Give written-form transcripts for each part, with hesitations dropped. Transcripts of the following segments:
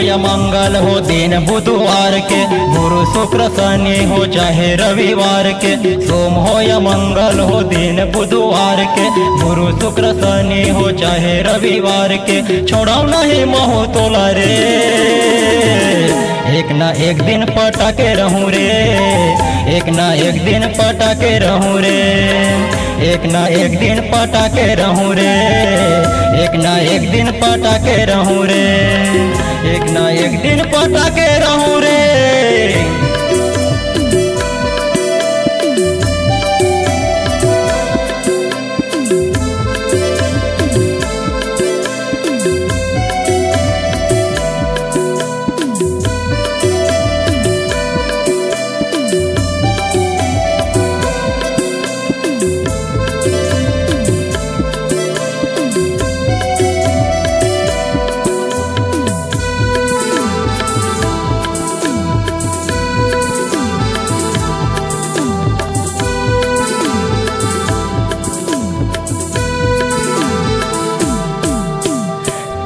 या मंगल हो दिन बुधवार के, गुरु शुक्र शनि हो चाहे रविवार के। सोम हो या मंगल हो दिन बुधवार के, गुरु शुक्र शनि हो चाहे रविवार के। छोड़ाओ नहीं मोह तोला रे, एक ना एक दिन पटाके रहूं रे, एक ना एक दिन पटाके रहूं रे, एक ना एक दिन पटाके रहूं रे, एक ना एक दिन पटाके रहूं रे, एक ना एक दिन पटाके रहूं रे।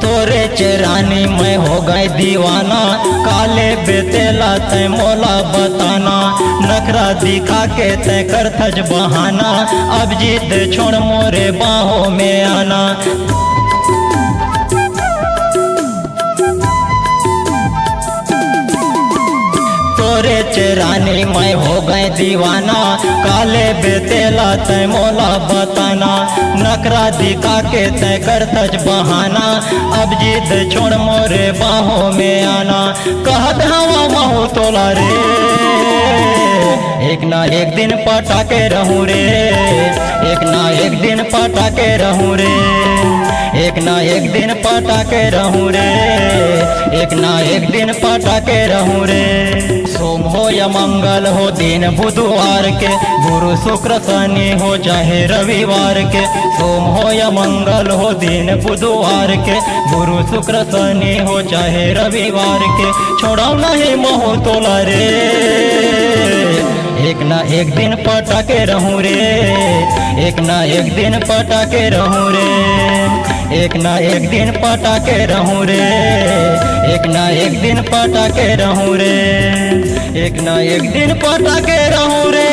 तोरे चेरानी मैं हो गई दीवाना, काले बेतेला तय मोला बताना। नखरा दिखा के तय कर थज बहाना, अब जिद छोड़ मोरे बाहों में आना। तोरे चेरानी मैं हो गए दीवाना, काले बेतेला तय मोला बताना। नखरा दिखा के तय कर तज बहाना, अब जिद छोड़ मोरे बाहों में आना। कहत हवा महू तोला रे, एक ना एक दिन पटाके रहूं रे, एक ना एक दिन पटाके रहूं रे, एक ना एक दिन पटाके रहूं रे, एक ना एक दिन पटाके रहूं रे। सोम हो या मंगल हो दिन बुधवार के, गुरु शुक्र शनि हो चाहे रविवार के। सोम हो या मंगल हो दिन बुधवार के, गुरु शुक्र शनि हो चाहे रविवार के। छोड़ाओ नहीं मोह तोला रे, एक ना एक दिन पटाके रहूं रे, एक ना एक दिन पटाके रहूं रे, एक ना एक दिन पटाके रहूं रे, एक ना एक दिन पटाके रहूं रे, एक ना एक दिन पटाके रहूं रे।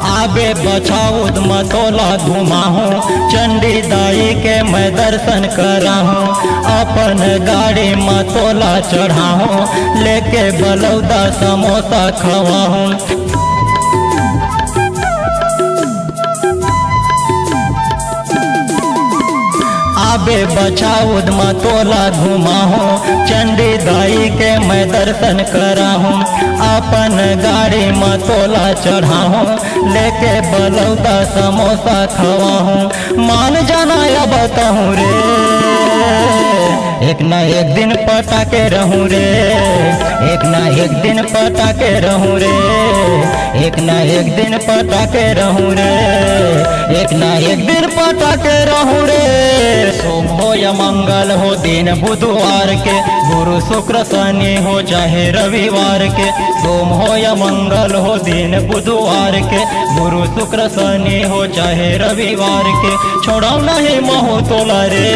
आबे बछाउद मतोला घुमाहूँ, चंडी दाई के मैं दर्शन कराहूँ। अपन गाड़ी मतोला चढ़ाहूँ, लेके बलौदा समोसा खवाहूँ। आबे बछाउद मतोला घुमाहूँ, चंडी दाई के मैं दर्शन कराहूँ। अपन गाड़ी मतोला चढ़ाहूँ, लेके बलौदा समोसा खवाहूँ। मान जाना या बताहूँ रे, एक ना एक दिन पटाके रहूं रे, एक ना एक दिन पटाके रहूं रे, एक ना एक दिन पटाके रहूं रे, एक ना एक दिन पटाके रहूं रे। सोम हो या मंगल हो दिन बुधवार के, गुरु शुक्र शनि हो चाहे रविवार के। सोम हो या मंगल हो दिन बुधवार के, गुरु शुक्र शनि हो चाहे रविवार के। छोड़ाओ नहीं मोह तोला रे,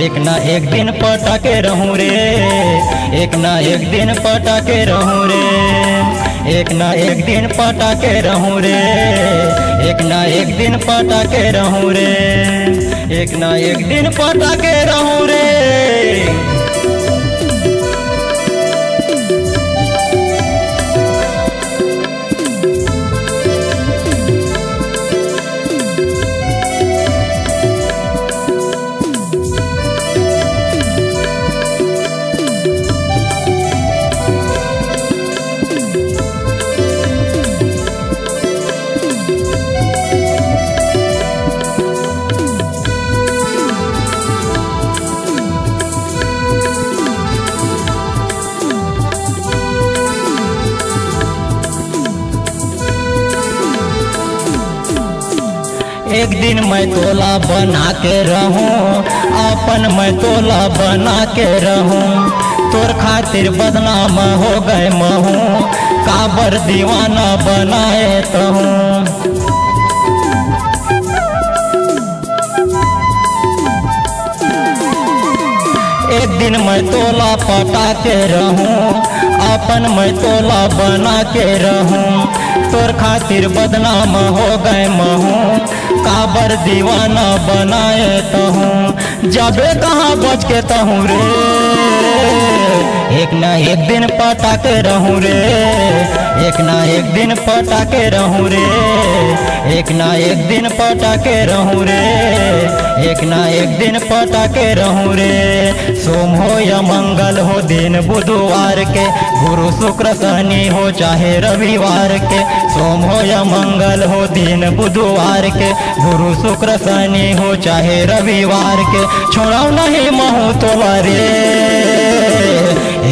एक ना एक दिन पटाके रहूं रे, एक ना एक दिन पटाके रहूं रे, एक ना एक दिन पटाके रहूं रे, एक ना एक दिन पटाके रहूं रे, एक ना एक दिन पटाके रहूं रे। एक दिन मैं तोला बना के रहूं, अपन मैं तोला बना के रहूं। तोर खातिर बदनाम हो गए महूं, काबर दीवाना बनाए तो हूँ। एक दिन मैं तोला पटा के रहूं, अपन मैं तोला बना के रहूं। तोर खातिर बदनाम हो गए महूं, काबर दीवाना बनाए तो हूँ। जाबे कहाँ बच के तहूँ रे, एक ना एक दिन पटा के रहूं रे, एक ना एक दिन पटा के रहूं रे, एक ना एक दिन पटा के रहूं रे, एक ना एक दिन पटा के रहूं रे। सोम हो या मंगल हो दिन बुधवार के, गुरु शुक्र शनि हो चाहे रविवार के। सोम हो या मंगल हो दिन बुधवार के, गुरु शुक्र शनि हो चाहे रविवार के। छोड़ाओ नहीं महू तोला रे,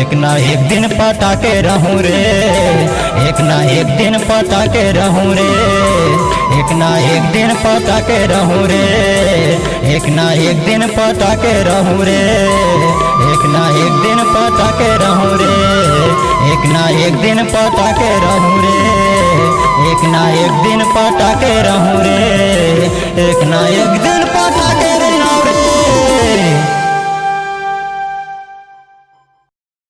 एक ना एक दिन पटा के रहूं रे, एक ना एक दिन पटा के रहूं रे, एक ना एक दिन पटा के रहूं रे, एक ना एक दिन पटा के रहूं रे, एक ना एक दिन पटा के रहूं रे, एक ना एक दिन पटा के रहूं रे, एक ना एक दिन पटा के रहूं रे, एक ना एक दिन